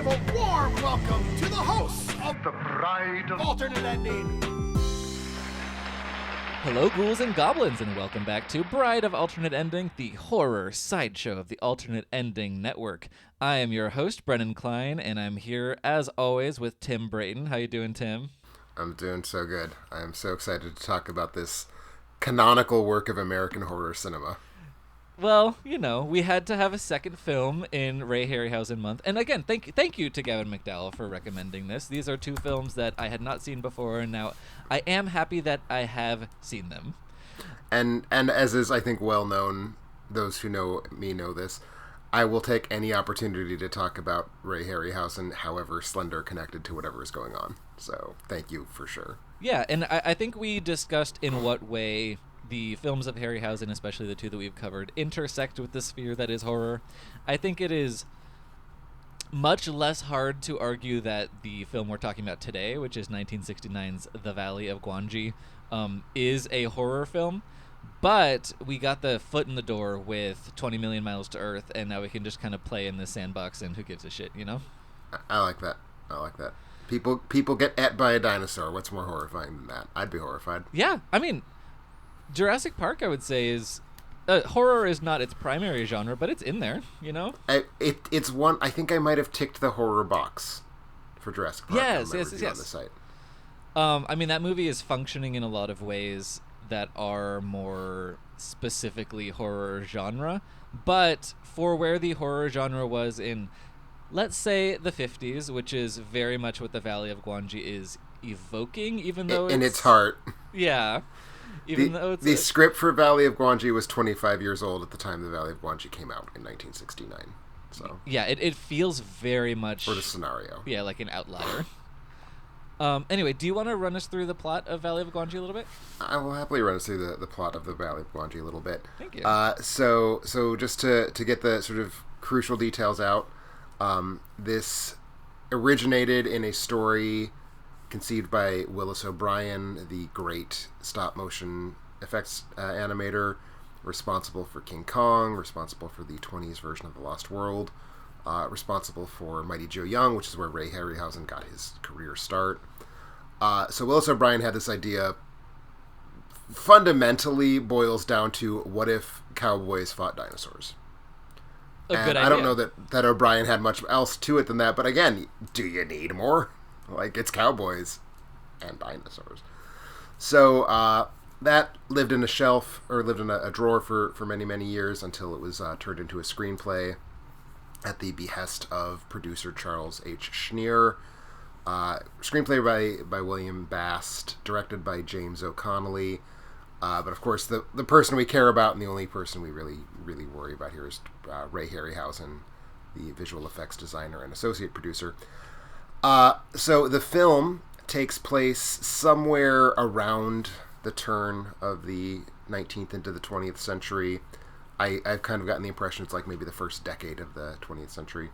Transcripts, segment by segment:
give a warm welcome to the hosts of The Bride of Alternate Ending. Hello, ghouls and goblins, and welcome back to Bride of Alternate Ending, the horror sideshow of the Alternate Ending Network. I am your host, Brennan Klein, and I'm here, as always, with Tim Brayton. How you doing, Tim? I'm doing so good. I am so excited to talk about this canonical work of American horror cinema. Well, you know, we had to have a second film in Ray Harryhausen month. And again, thank you to Gavin McDowell for recommending this. These are two films that I had not seen before, and now I am happy that I have seen them. And as is, I think, well known, those who know me know this, I will take any opportunity to talk about Ray Harryhausen, however slender connected to whatever is going on. So, thank you for sure. Yeah, and I think we discussed in what way the films of Harryhausen, especially the two that we've covered, intersect with the sphere that is horror. I think it is much less hard to argue that the film we're talking about today, which is 1969's The Valley of Gwangji, is a horror film. But we got the foot in the door with 20 Million Miles to Earth, and now we can just kind of play in the sandbox, and who gives a shit, you know? I like that. People get ate by a dinosaur. What's more horrifying than that? I'd be horrified. Yeah, I mean, Jurassic Park, I would say, is horror is not its primary genre, but it's in there, you know? It's one. I think I might have ticked the horror box for Jurassic Park. Yes. On the site. I mean, that movie is functioning in a lot of ways that are more specifically horror genre, but for where the horror genre was in, let's say, the 50s, which is very much what the Valley of Gwangji is evoking, even though in its heart. Yeah. The script for Valley of Gwangji was 25 years old at the time the Valley of Gwangji came out in 1969. So yeah, it feels very much for the scenario. Yeah, like an outlier. Anyway, do you want to run us through the plot of Valley of Gwangji a little bit? I will happily run us through the plot of the Valley of Gwangji a little bit. Thank you. So just to get the sort of crucial details out, this originated in a story conceived by Willis O'Brien, the great stop-motion effects animator, responsible for King Kong, responsible for the 20s version of The Lost World, responsible for Mighty Joe Young, which is where Ray Harryhausen got his career start. So Willis O'Brien had this idea, fundamentally boils down to, what if cowboys fought dinosaurs? Good idea. I don't know that O'Brien had much else to it than that, but again, do you need more? Like, it's cowboys and dinosaurs. So that lived in a drawer for many, many years until it was turned into a screenplay at the behest of producer Charles H. Schneer. Screenplay by William Bast, directed by James O'Connelly. But of course, the person we care about and the only person we really, really worry about here is Ray Harryhausen, the visual effects designer and associate producer. So the film takes place somewhere around the turn of the 19th into the 20th century. I've kind of gotten the impression it's like maybe the first decade of the 20th century.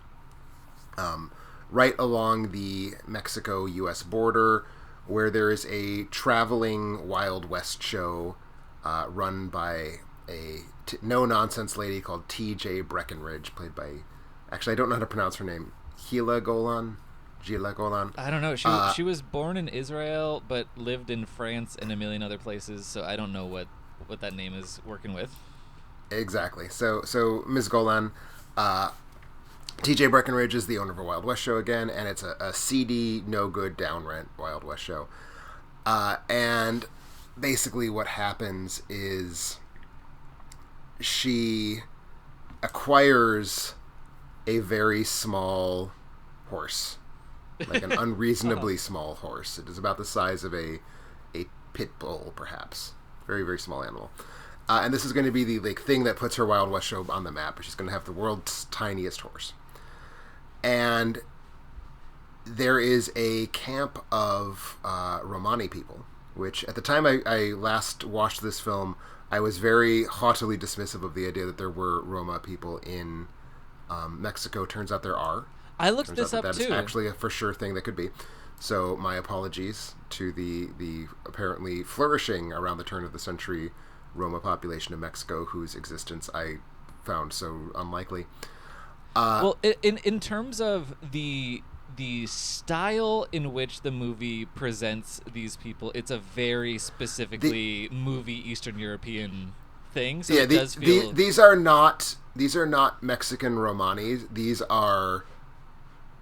Right along the Mexico-U.S. border, where there is a traveling Wild West show run by a no-nonsense lady called T.J. Breckenridge, played by... Actually, I don't know how to pronounce her name. Gila Golan? I don't know. She was born in Israel, but lived in France and a million other places, so I don't know what that name is working with. Exactly. So Ms. Golan, T.J. Breckenridge is the owner of a Wild West show again, and it's a seedy, no-good, down-rent Wild West show. And basically what happens is she acquires a very small horse. Like an unreasonably small horse. It is about the size of a pit bull, perhaps. Very, very small animal. And this is going to be the thing that puts her Wild West show on the map. She's going to have the world's tiniest horse. And there is a camp of Romani people, which at the time I last watched this film, I was very haughtily dismissive of the idea that there were Roma people in Mexico. Turns out there are. I looked this up too. That is actually a for sure thing that could be. So my apologies to the apparently flourishing around the turn of the century Roma population of Mexico, whose existence I found so unlikely. Well, in terms of the style in which the movie presents these people, it's a very specifically movie Eastern European thing. So it does feel these are not Mexican Romanis. These are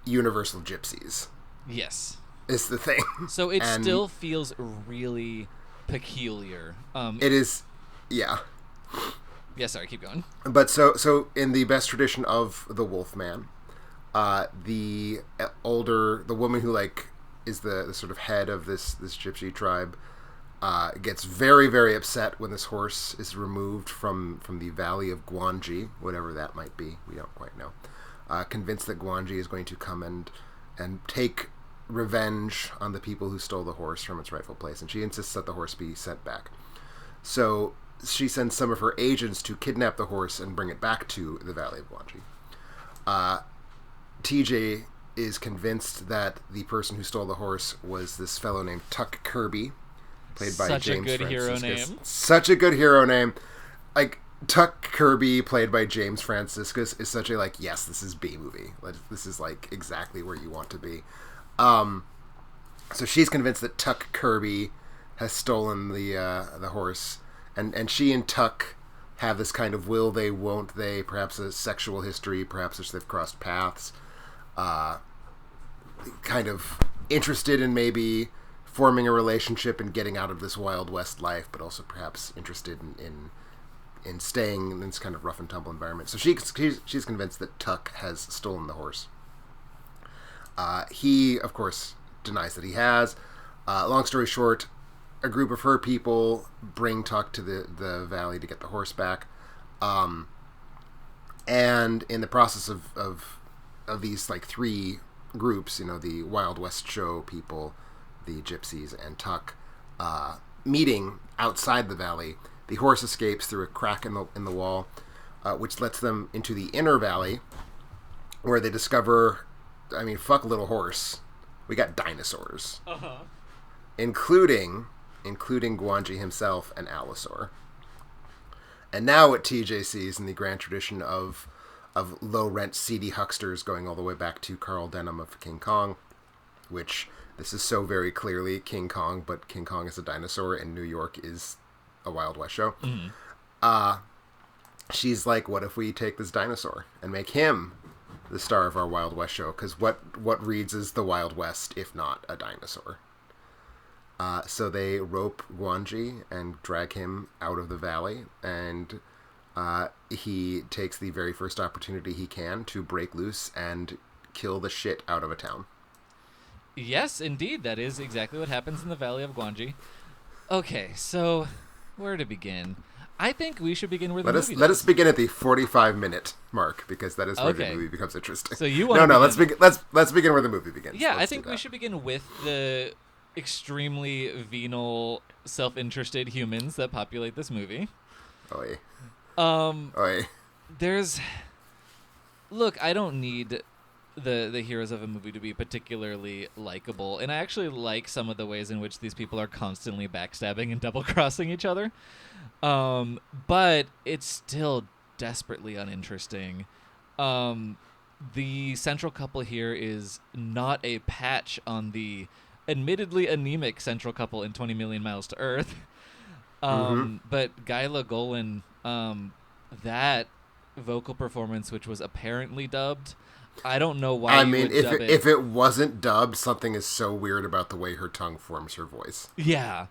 universal gypsies. Yes. Is the thing. So it still feels really peculiar. It is, yeah. Yeah, sorry, keep going. But so in the best tradition of the Wolfman, the woman who like is the sort of head of this gypsy tribe, gets very, very upset when this horse is removed from the Valley of Guangxi, whatever that might be. We don't quite know. Convinced that Guangxi is going to come and take revenge on the people who stole the horse from its rightful place, and she insists that the horse be sent back. So she sends some of her agents to kidnap the horse and bring it back to the Valley of Guangxi. TJ is convinced that the person who stole the horse was this fellow named Tuck Kirby, played by James Franciscus. Such a good hero name. Such a good hero name. Like, Tuck Kirby, played by James Franciscus, is such a, like, yes, this is B movie. Like, this is, like, exactly where you want to be. So she's convinced that Tuck Kirby has stolen the horse, and she and Tuck have this kind of will they, won't they, perhaps a sexual history, perhaps they've crossed paths, kind of interested in maybe forming a relationship and getting out of this Wild West life, but also perhaps interested in staying in this kind of rough and tumble environment. So she's convinced that Tuck has stolen the horse. He, of course, denies that he has. Long story short, a group of her people bring Tuck to the valley to get the horse back. And in the process of these, like, three groups, the Wild West show people, the gypsies, and Tuck, meeting outside the valley, the horse escapes through a crack in the wall, which lets them into the inner valley, where they discover, I mean, fuck Little Horse, we got dinosaurs. Uh-huh. Including Guangxi himself and Allosaur. And now what TJ sees in the grand tradition of low-rent, seedy hucksters going all the way back to Carl Denham of King Kong, which this is so very clearly King Kong, but King Kong is a dinosaur and New York is a Wild West show. Mm-hmm. She's like, what if we take this dinosaur and make him the star of our Wild West show? Because what reads as the Wild West if not a dinosaur? So they rope Guangxi and drag him out of the valley, and he takes the very first opportunity he can to break loose and kill the shit out of a town. Yes, indeed. That is exactly what happens in the Valley of Guangxi. Okay, so where to begin? I think we should begin where the movie Let us begin at the 45-minute mark, because that is where the movie becomes interesting. So you want let's begin where the movie begins. Yeah, I think we should begin with the extremely venal, self-interested humans that populate this movie. Oy. Look, I don't need the heroes of a movie to be particularly likable, and I actually like some of the ways in which these people are constantly backstabbing and double-crossing each other. But it's still desperately uninteresting. The central couple here is not a patch on the admittedly anemic central couple in 20 Million Miles to Earth. But Gyla Golan, that vocal performance, which was apparently dubbed, I don't know why. I mean, if it wasn't dubbed, something is so weird about the way her tongue forms her voice. Yeah,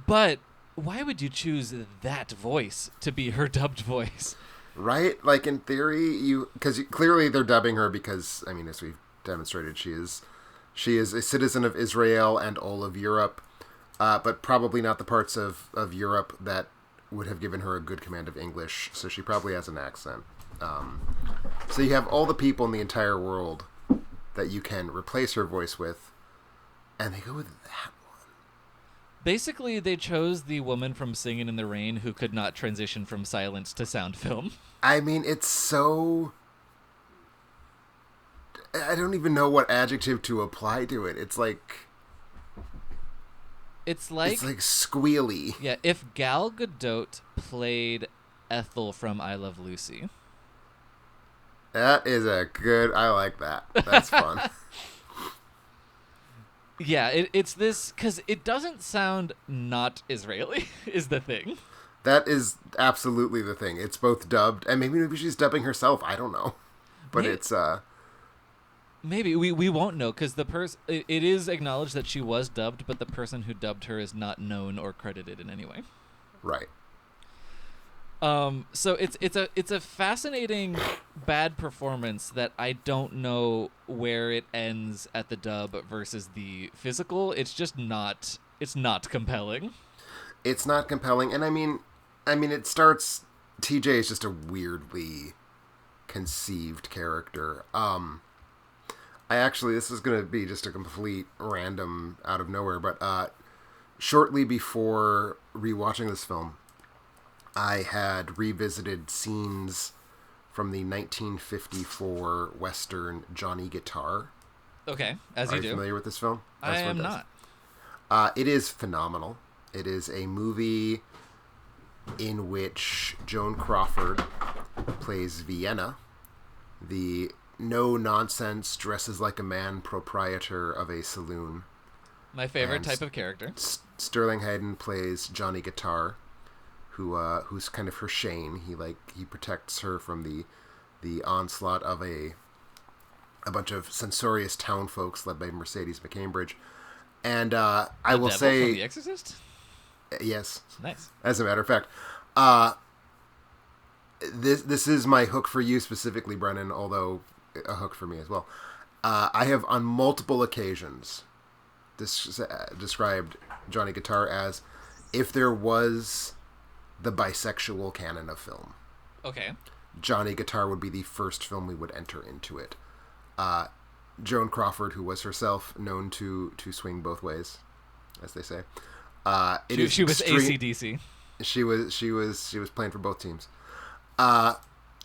but why would you choose that voice to be her dubbed voice? Right? Like, in theory, because clearly they're dubbing her because, I mean, as we've demonstrated, she is a citizen of Israel and all of Europe, but probably not the parts of Europe that would have given her a good command of English, so she probably has an accent. So you have all the people in the entire world that you can replace her voice with, and they go with that one. Basically, they chose the woman from Singin' in the Rain who could not transition from silence to sound film. I mean, it's so... I don't even know what adjective to apply to it. It's like squealy. Yeah, if Gal Gadot played Ethel from I Love Lucy. That is a good... I like that. That's fun. Yeah, it's this... Because it doesn't sound not Israeli, is the thing. That is absolutely the thing. It's both dubbed, and maybe she's dubbing herself. I don't know. But it's... Maybe. We won't know, because it is acknowledged that she was dubbed, but the person who dubbed her is not known or credited in any way. Right. So it's a fascinating bad performance that I don't know where it ends at the dub versus the physical. It's just not. It's not compelling. It's not compelling, and I mean, it starts. TJ is just a weirdly conceived character. This is going to be just a complete random out of nowhere, but shortly before rewatching this film, I had revisited scenes from the 1954 Western Johnny Guitar. Okay, as you do. Are you familiar with this film? I am not. It is phenomenal. It is a movie in which Joan Crawford plays Vienna, the no-nonsense, dresses-like-a-man proprietor of a saloon. My favorite type of character. Sterling Hayden plays Johnny Guitar, who's kind of her Shane. He protects her from the onslaught of a bunch of censorious town folks led by Mercedes McCambridge. And I will say, from The Exorcist? Yes. Nice. As a matter of fact, this is my hook for you specifically, Brennan, although a hook for me as well. I have on multiple occasions described Johnny Guitar as if there was the bisexual canon of film. Okay. Johnny Guitar would be the first film we would enter into it. Joan Crawford, who was herself known to swing both ways, as they say. She was AC/DC. She was playing for both teams.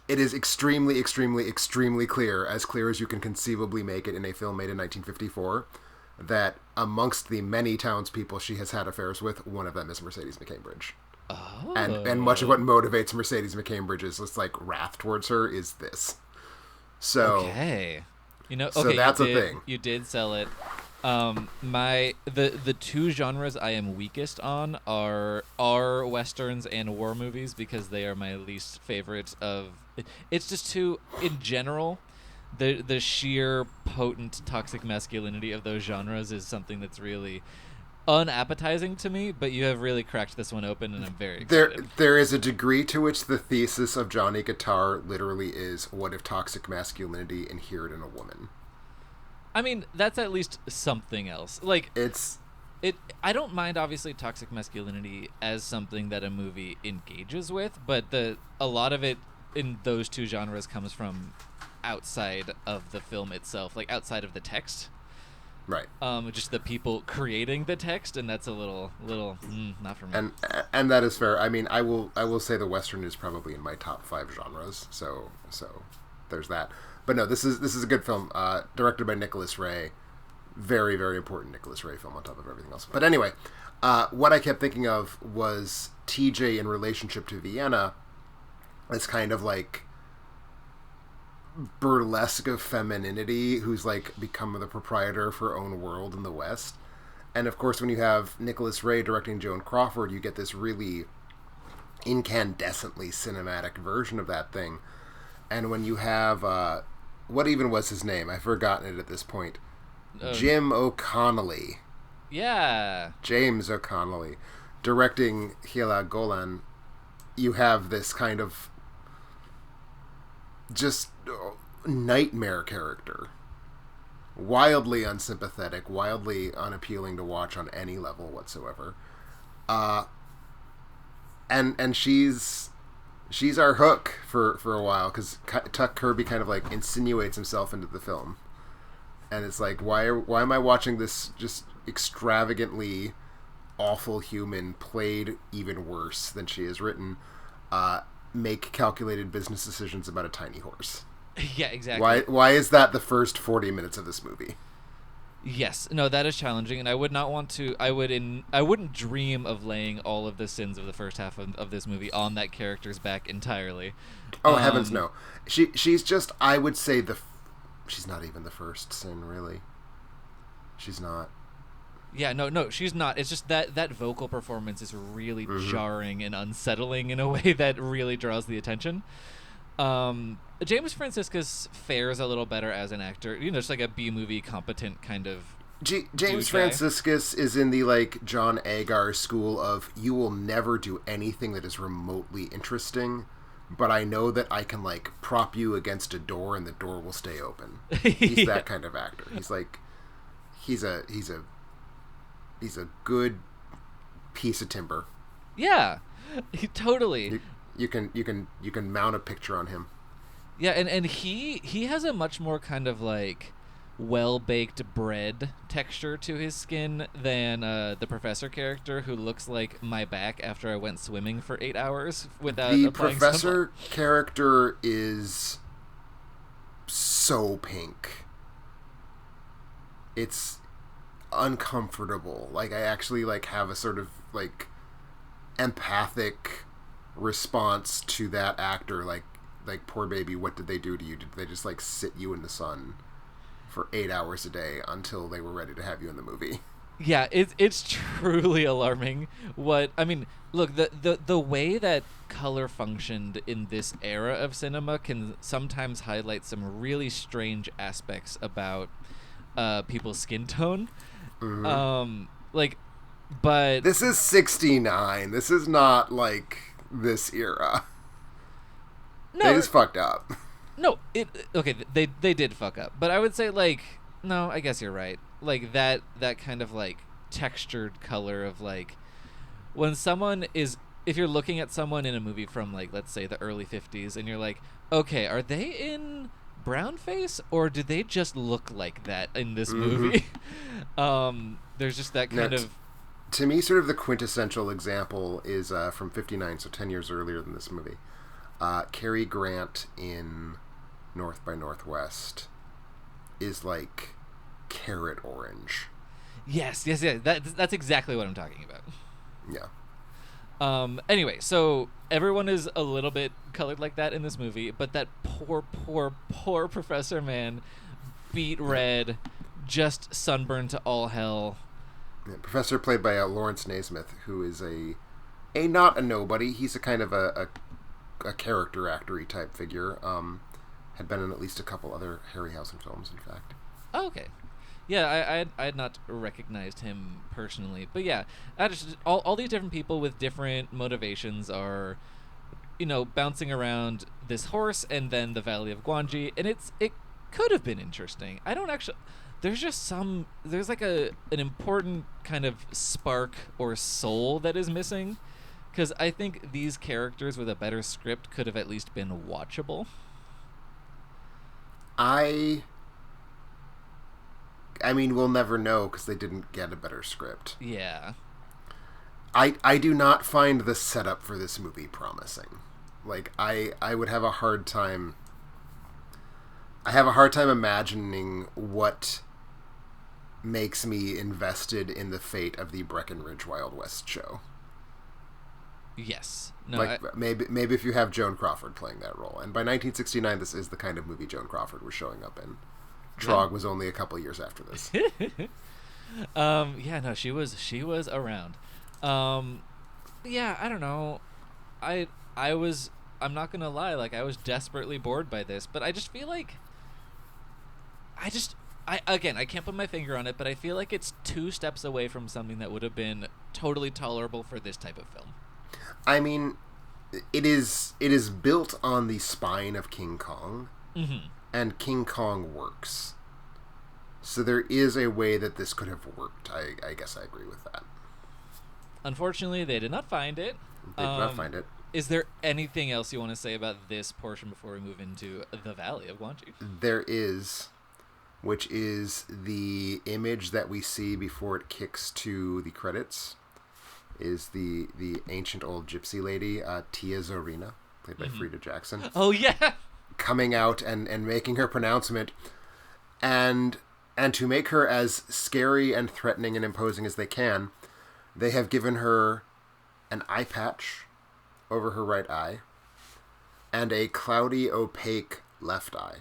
It is extremely, extremely, extremely clear, as you can conceivably make it in a film made in 1954, that amongst the many townspeople she has had affairs with, one of them is Mercedes McCambridge. Oh. And much of what motivates Mercedes McCambridge's wrath towards her is this. So okay, so that's a thing. You did sell it. The two genres I am weakest on are westerns and war movies, because they are my least favorite of. It's just too, in general, the sheer potent toxic masculinity of those genres is something that's really unappetizing to me, but you have really cracked this one open, and I'm very excited. There is a degree to which the thesis of Johnny Guitar literally is, what if toxic masculinity inhered in a woman? I mean, that's at least something else. I don't mind, obviously, toxic masculinity as something that a movie engages with, but a lot of it in those two genres comes from outside of the film itself, outside of the text. Right. Just the people creating the text, and that's a little not for me. And that is fair. I mean, I will say the Western is probably in my top 5 genres. So there's that. But no, this is a good film. Directed by Nicholas Ray. Very, very important Nicholas Ray film on top of everything else. But anyway, what I kept thinking of was TJ in relationship to Vienna as kind of burlesque of femininity, who's become the proprietor of her own world in the West. And of course, when you have Nicholas Ray directing Joan Crawford, you get this really incandescently cinematic version of that thing. And when you have what even was his name? I've forgotten it at this point. Jim O'Connelly. Yeah. James O'Connelly directing Hila Golan. You have this kind of just nightmare character. Wildly unsympathetic, wildly unappealing to watch on any level whatsoever. And she's our hook for a while, because Tuck Kirby kind of insinuates himself into the film. And it's why am I watching this just extravagantly awful human, played even worse than she is written, make calculated business decisions about a tiny horse? Yeah, exactly. Why is that the first 40 minutes of this movie? Yes, no, that is challenging, and I would not want to. I wouldn't dream of laying all of the sins of the first half of this movie on that character's back entirely. Oh, heavens no. She's just, I would say, she's not even the first sin, really. She's not. Yeah, no, she's not. It's just that vocal performance is really jarring and unsettling in a way that really draws the attention. James Franciscus fares a little better as an actor. Just like a B-movie competent kind of James Franciscus is in the, like, John Agar school of, you will never do anything that is remotely interesting, but I know that I can, like, prop you against a door and the door will stay open. He's that kind of actor. He's like, he's a good piece of timber. Yeah, totally. You can mount a picture on him. Yeah, and he has a much more kind of like well-baked bread texture to his skin than the professor character, who looks like my back after I went swimming for 8 hours without the applying professor character is so pink. It's uncomfortable. Like, I actually like have a sort of like empathic response to that actor. Like poor baby, what did they do to you? Did they just like sit you in the sun for 8 hours a day until they were ready to have you in the movie? Yeah, it's truly alarming. Look, the way that color functioned in this era of cinema can sometimes highlight some really strange aspects about people's skin tone. But this is 69. This is not like this era. No, they just fucked up. No, they did fuck up, but I would say like, no, I guess you're right. Like that kind of like textured color of like when someone is, if you're looking at someone in a movie from like, let's say the early 50s and you're like, okay, are they in brown face or do they just look like that in this movie? There's just that kind of, to me, sort of the quintessential example is from 59, so 10 years earlier than this movie. Cary Grant in North by Northwest is like carrot orange. Yes. That's exactly what I'm talking about. Yeah. Anyway, so everyone is a little bit colored like that in this movie, but that poor Professor Man, beet red, just sunburned to all hell. Yeah, Professor played by Lawrence Naismith, who is a not a nobody. He's a kind of a character actor-y type figure. Had been in at least a couple other Harryhausen films, in fact. Oh, okay. Yeah, I had not recognized him personally, but yeah, I just all these different people with different motivations are, bouncing around this horse and then the Valley of Guangxi, and it could have been interesting. I don't actually. There's like an important kind of spark or soul that is missing, because I think these characters with a better script could have at least been watchable. I mean, we'll never know because they didn't get a better script. Yeah. I do not find the setup for this movie promising. Like, I would have a hard time... I have a hard time imagining what makes me invested in the fate of the Breckenridge Wild West show. Yes. No, like, maybe if you have Joan Crawford playing that role. And by 1969, this is the kind of movie Joan Crawford was showing up in. Trog was only a couple years after this. Yeah, no, she was around. Yeah, I don't know. I'm not gonna lie, like, I was desperately bored by this, but I just feel like I can't put my finger on it, but I feel like it's 2 steps away from something that would have been totally tolerable for this type of film. I mean, it is built on the spine of King Kong, and King Kong works. So there is a way that this could have worked. I guess I agree with that. Unfortunately, they did not find it. They did not find it. Is there anything else you want to say about this portion before we move into the Valley of Guangxi? There is, which is the image that we see before it kicks to the credits, is the ancient old gypsy lady, Tia Zorina, played by Frida Jackson. Oh, yeah! Coming out and making her pronouncement. And And to make her as scary and threatening and imposing as they can, they have given her an eye patch over her right eye and a cloudy, opaque left eye.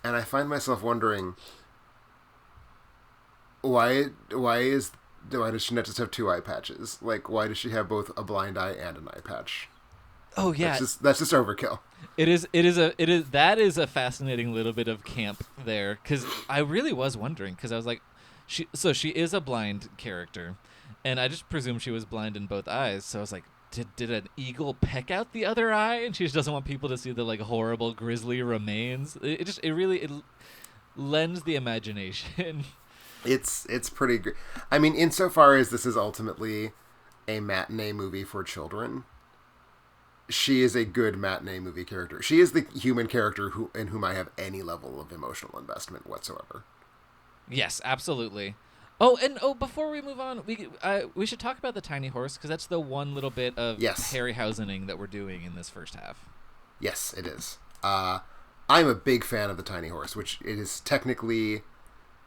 And I find myself wondering, why does she not just have two eye patches? Like, why does she have both a blind eye and an eye patch? Oh yeah, that's just overkill. That is a fascinating little bit of camp there, because I really was wondering, because I was like, she is a blind character, and I just presumed she was blind in both eyes. So I was like, did an eagle peck out the other eye, and she just doesn't want people to see the like horrible grisly remains? It really lends the imagination. It's pretty good. I mean, insofar as this is ultimately a matinee movie for children, she is a good matinee movie character. She is the human character in whom I have any level of emotional investment whatsoever. Yes, absolutely. Oh, and before we move on, we should talk about the tiny horse, because that's the one little bit of Harryhausening that we're doing in this first half. Yes, it is. I'm a big fan of the tiny horse, which it is technically,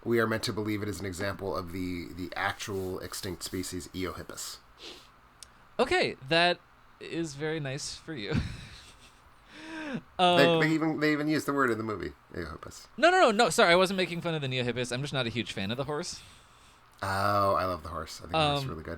we are meant to believe it is an example of the actual extinct species Eohippus. Okay, that is very nice for you. They even use the word in the movie, Eohippus. No. Sorry, I wasn't making fun of the Neohippus. I'm just not a huge fan of the horse. Oh, I love the horse. I think the horse is really good.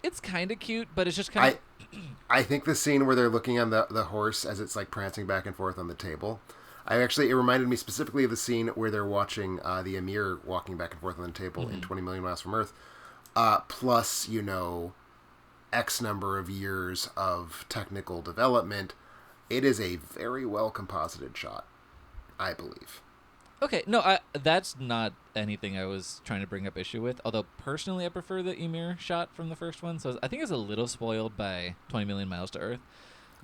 It's kind of cute, but it's just kind of... I think the scene where they're looking on the horse as it's like prancing back and forth on the table, it reminded me specifically of the scene where they're watching the Emir walking back and forth on the table in 20 Million Miles from Earth, plus, X number of years of technical development. It is a very well composited shot, I believe. Okay, no, that's not anything I was trying to bring up issue with, although personally I prefer the Emir shot from the first one, so I think it's a little spoiled by 20 Million Miles to Earth.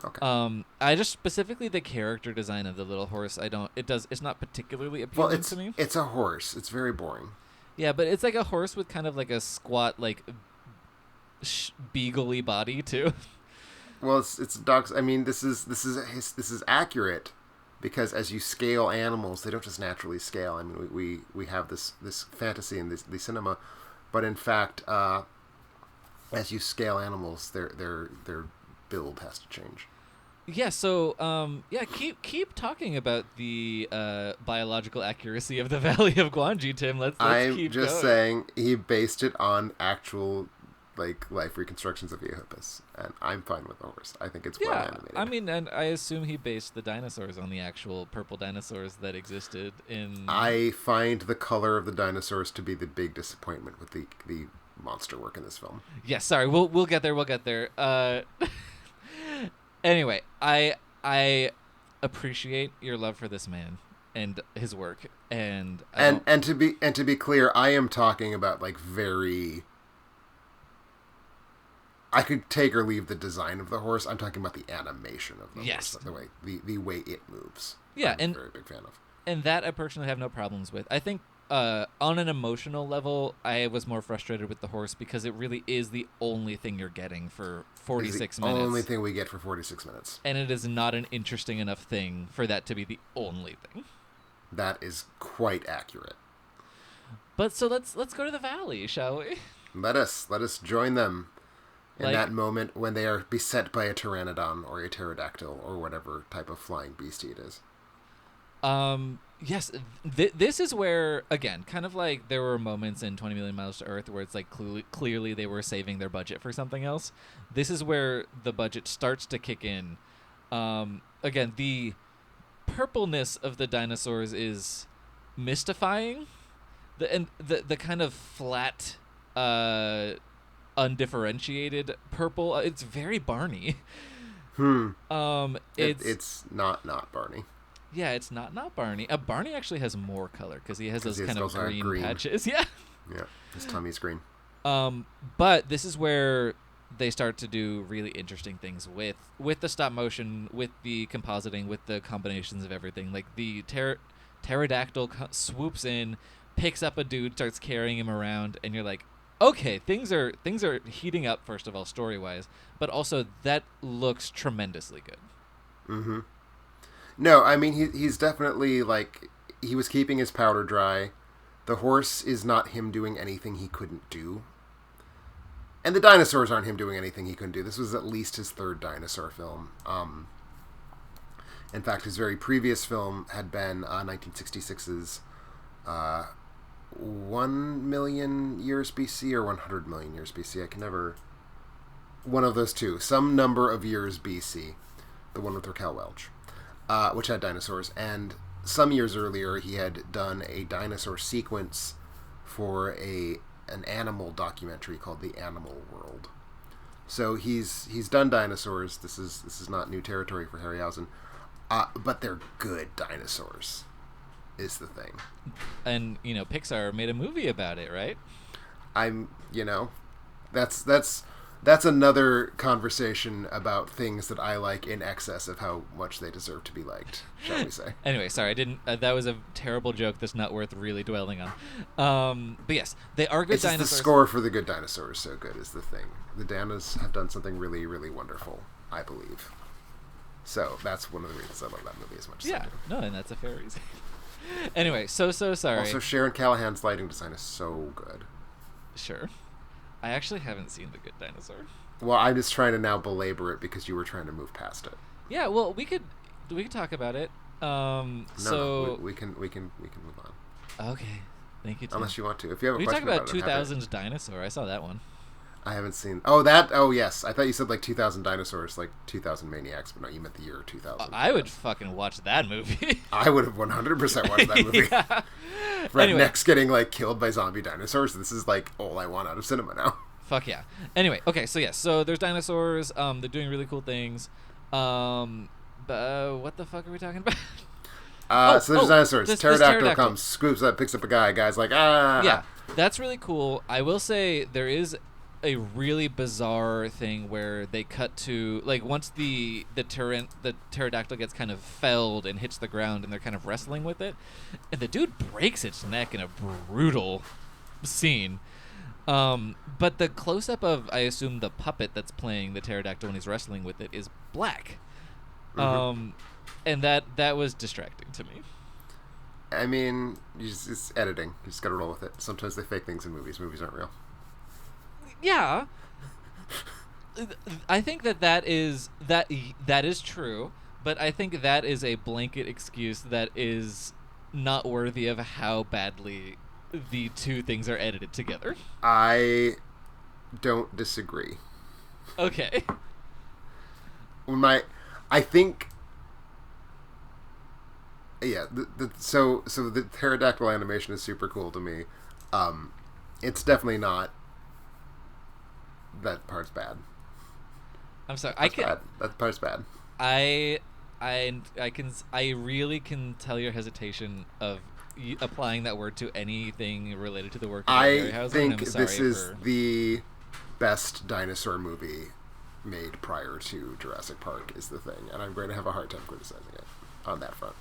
Okay. I just, specifically the character design of the little horse, it's not particularly appealing to me. It's a horse. It's very boring. Yeah, but it's like a horse with kind of like a squat, like, beagle-y body, too. Well, it's dogs. I mean, this is accurate, because as you scale animals, they don't just naturally scale. I mean, we have this fantasy in the cinema, but in fact, as you scale animals, their build has to change. Yeah. So keep talking about the biological accuracy of the Valley of Gwangji, Tim. Let's keep going. I'm just saying he based it on actual life reconstructions of Eohippus, and I'm fine with the horse. I think it's well animated. I mean, and I assume he based the dinosaurs on the actual purple dinosaurs that existed in... I find the color of the dinosaurs to be the big disappointment with the monster work in this film. Yes, sorry, we'll get there. Anyway, I appreciate your love for this man and his work, and to be clear, I am talking about very... I could take or leave the design of the horse. I'm talking about the animation of the horse, the way it moves. Yeah, I'm a very big fan of. And that I personally have no problems with. I think on an emotional level, I was more frustrated with the horse because it really is the only thing you're getting for 46 minutes. Only thing we get for 46 minutes. And it is not an interesting enough thing for that to be the only thing. That is quite accurate. But so let's go to the valley, shall we? Let us join them. In that moment when they are beset by a pteranodon or a pterodactyl or whatever type of flying beastie it is. Yes, this is where, again, kind of like there were moments in 20 Million Miles to Earth where it's like clearly they were saving their budget for something else. This is where the budget starts to kick in. Again, the purpleness of the dinosaurs is mystifying. The kind of flat... undifferentiated purple, it's very Barney. It's not Barney. Yeah, it's not Barney. Barney actually has more color because he has those kind of green patches. Yeah, his tummy's green. But this is where they start to do really interesting things with the stop motion, with the compositing, with the combinations of everything. Like the pterodactyl swoops in, picks up a dude, starts carrying him around, and you're like, okay, things are heating up, first of all, story-wise, but also that looks tremendously good. Mm-hmm. No, I mean, he's definitely, he was keeping his powder dry. The horse is not him doing anything he couldn't do. And the dinosaurs aren't him doing anything he couldn't do. This was at least his third dinosaur film. In fact, his very previous film had been 1966's 1 million years BC or 100 million years BC. I can never... One of those two. Some number of years BC. The one with Raquel Welch. Which had dinosaurs. And some years earlier, he had done a dinosaur sequence for an animal documentary called The Animal World. So he's done dinosaurs. This is not new territory for Harryhausen. But they're good dinosaurs, is the thing. And, Pixar made a movie about it, right? That's another conversation about things that I like in excess of how much they deserve to be liked, shall we say. Anyway, sorry, I didn't. That was a terrible joke that's not worth really dwelling on. But yes, they are good dinosaurs. The score for The Good Dinosaur is so good, is the thing. The Danas have done something really, really wonderful, I believe. So that's one of the reasons I love that movie as much as I do. No, and that's a fair reason. Anyway, so sorry. Also, Sharon Callahan's lighting design is so good. Sure. I actually haven't seen The Good Dinosaur. Well, I'm just trying to now belabor it because you were trying to move past it. Yeah, well, we could talk about it. No, we can move on. Okay, thank you. Tim. Unless you want to, if you have a we question talk about it, 2000 Dinosaur. I saw that one. I haven't seen. Oh, yes. I thought you said like 2000 Dinosaurs, like 2000 Maniacs, but no, you meant the year 2000. I would fucking watch that movie. I would have 100% watched that movie. Yeah. Rednecks getting like killed by zombie dinosaurs. This is like all I want out of cinema now. Fuck yeah. Anyway, okay, so yes, so there's dinosaurs. They're doing really cool things. But what the fuck are we talking about? So there's dinosaurs. This Pterodactyl comes, scoops up, picks up a guy. Guy's like, ah. Yeah, that's really cool. I will say there is a really bizarre thing where they cut to, like, once the pterodactyl gets kind of felled and hits the ground and they're kind of wrestling with it, and the dude breaks its neck in a brutal scene. But the close-up of, I assume, the puppet that's playing the pterodactyl when he's wrestling with it is black. Mm-hmm. And that was distracting to me. I mean, it's editing. You just gotta roll with it. Sometimes they fake things in movies. Movies aren't real. Yeah. I think that is true, but I think that is a blanket excuse that is not worthy of how badly the two things are edited together. I don't disagree. Okay. I think, yeah. So the pterodactyl animation is super cool to me. It's definitely not. That part's bad. I'm sorry. That part's bad. I really can tell your hesitation of applying that word to anything related to the work of Harryhausen. I think this is the best dinosaur movie made prior to Jurassic Park is the thing, and I'm going to have a hard time criticizing it on that front.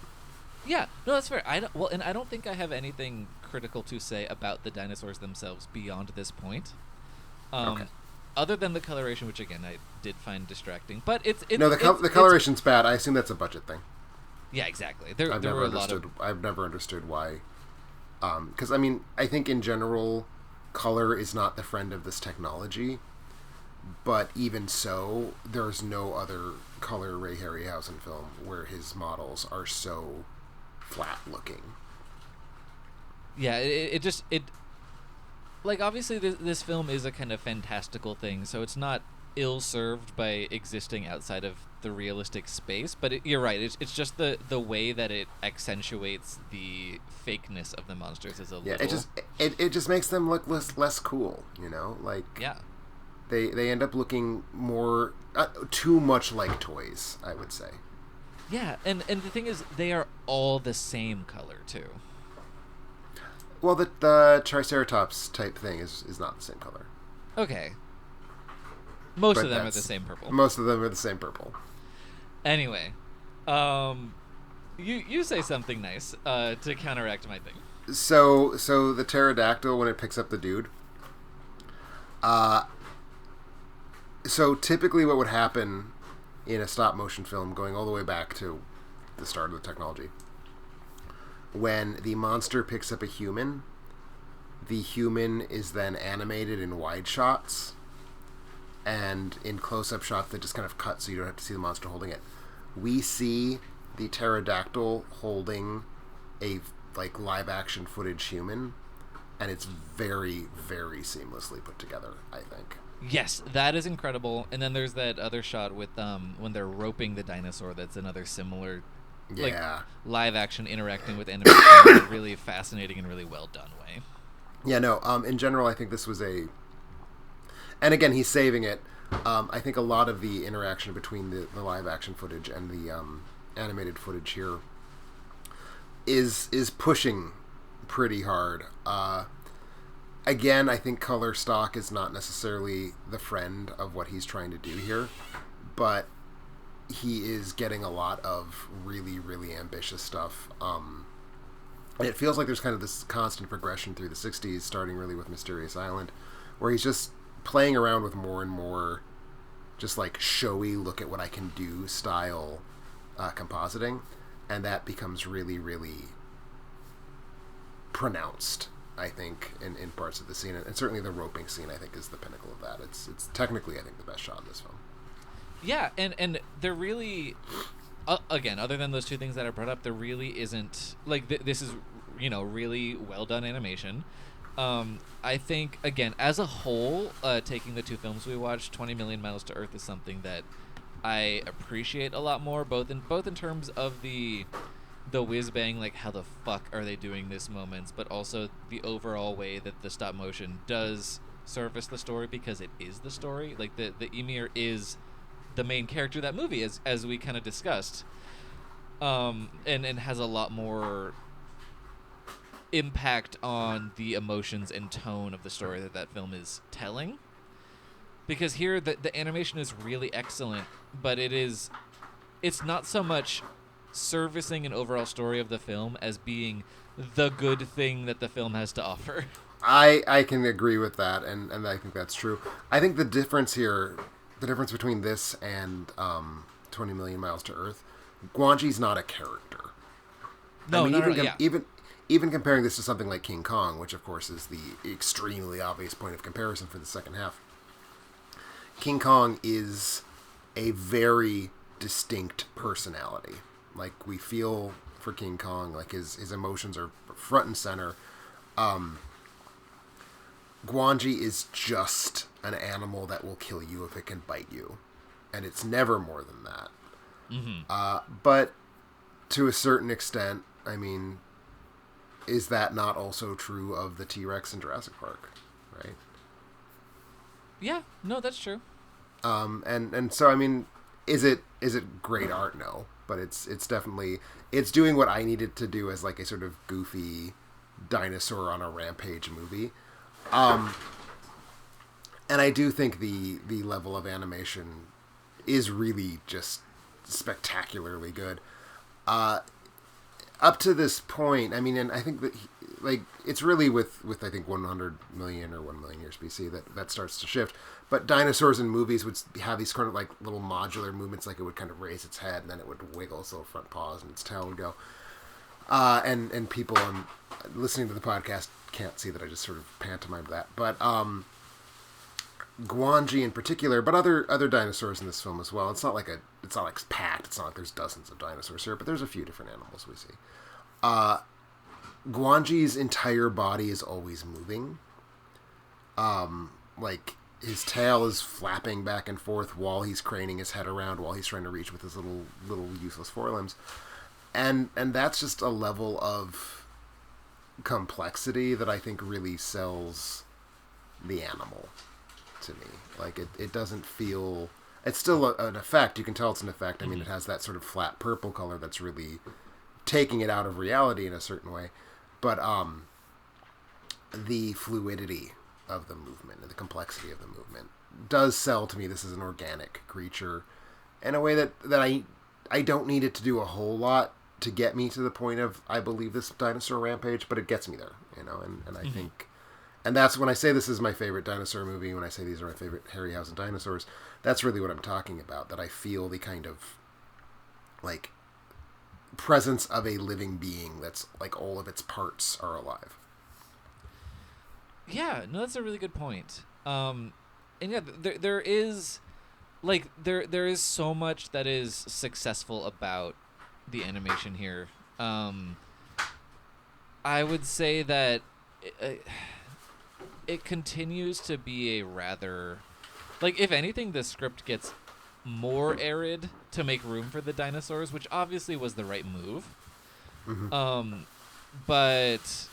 Yeah, no, that's fair. I don't think I have anything critical to say about the dinosaurs themselves beyond this point. Okay. Other than the coloration, which again I did find distracting, but the coloration's bad. I assume that's a budget thing. Yeah, exactly. I've never understood why. Because I mean, I think in general, color is not the friend of this technology. But even so, there's no other color Ray Harryhausen film where his models are so flat looking. Yeah, it like, obviously this film is a kind of fantastical thing, so it's not ill-served by existing outside of the realistic space, but you're right, it's just the way that it accentuates the fakeness of the monsters is a little... it just makes them look less cool, you know? Like, yeah. They end up looking more... too much like toys, I would say. Yeah, and the thing is, they are all the same color, too. Well, the Triceratops type thing is not the same color. Okay. Most of them are the same purple. Most of them are the same purple. Anyway, you say something nice to counteract my thing. So the pterodactyl, when it picks up the dude, so typically what would happen in a stop motion film, going all the way back to the start of the technology, when the monster picks up a human, the human is then animated in wide shots and in close-up shots that just kind of cut so you don't have to see the monster holding it. We see the pterodactyl holding a like live-action footage human, and it's very, very seamlessly put together, I think. Yes, that is incredible. And then there's that other shot with when they're roping the dinosaur. That's another similar, like, live action interacting with animation in a really fascinating and really well done way. Yeah, no. In general, I think this was and again, he's saving it. I think a lot of the interaction between the live action footage and the animated footage here is pushing pretty hard. Again, I think color stock is not necessarily the friend of what he's trying to do here, but he is getting a lot of really, really ambitious stuff. And it feels like there's kind of this constant progression through the 60s, starting really with Mysterious Island, where he's just playing around with more and more just like showy, look at what I can do style compositing, and that becomes really, really pronounced, I think, in parts of the scene. And certainly the roping scene, I think, is the pinnacle of that. It's technically, I think, the best shot in this film. Yeah, and there really, again, other than those two things that I brought up, there really isn't, like, this is, really well done animation. I think, again, as a whole, taking the two films we watched, 20 Million Miles to Earth is something that I appreciate a lot more, both in terms of the whiz-bang, like, how the fuck are they doing this moments, but also the overall way that the stop motion does surface the story, because it is the story. Like, the Ymir is the main character of that movie, as we kind of discussed, and has a lot more impact on the emotions and tone of the story that film is telling. Because here, the animation is really excellent, but it's not so much servicing an overall story of the film as being the good thing that the film has to offer. I can agree with that, and I think that's true. I think the difference between this and 20 Million Miles to Earth, Guangxi's not a character. No, even comparing this to something like King Kong, which of course is the extremely obvious point of comparison for the second half, King Kong is a very distinct personality. Like, we feel for King Kong, like his emotions are front and center. Guangxi is just an animal that will kill you if it can bite you, and it's never more than that. Mm-hmm. But to a certain extent, I mean, is that not also true of the T-Rex in Jurassic Park, right? Yeah, no, that's true. And so, I mean, is it great art? No, but it's definitely, it's doing what I needed to do as like a sort of goofy dinosaur on a rampage movie. And I do think the level of animation is really just spectacularly good. Up to this point, I mean, and I think that it's really with I think 100 million or 1 million years BC that starts to shift. But dinosaurs in movies would have these kind of like little modular movements, like it would kind of raise its head and then it would wiggle its little front paws and its tail would go. And people listening to the podcast can't see that I just sort of pantomimed that. But Guangxi in particular, but other dinosaurs in this film as well. It's not like packed. It's not like there's dozens of dinosaurs here, but there's a few different animals we see. Guangxi's entire body is always moving. Like, his tail is flapping back and forth while he's craning his head around, while he's trying to reach with his little useless forelimbs. And that's just a level of complexity that I think really sells the animal to me. Like, it doesn't feel... It's still an effect. You can tell it's an effect. I mean, it has that sort of flat purple color that's really taking it out of reality in a certain way. But the fluidity of the movement and the complexity of the movement does sell to me this is an organic creature in a way that I don't need it to do a whole lot to get me to the point of I believe this dinosaur rampage, but it gets me there, and I think, and that's when I say this is my favorite dinosaur movie, when I say these are my favorite Harryhausen dinosaurs, that's really what I'm talking about, that I feel the kind of like presence of a living being that's like all of its parts are alive. Yeah, no, that's a really good point. And yeah, there is like there is so much that is successful about the animation here. I would say that it continues to be a rather, like, if anything, the script gets more arid to make room for the dinosaurs, which obviously was the right move. Mm-hmm. But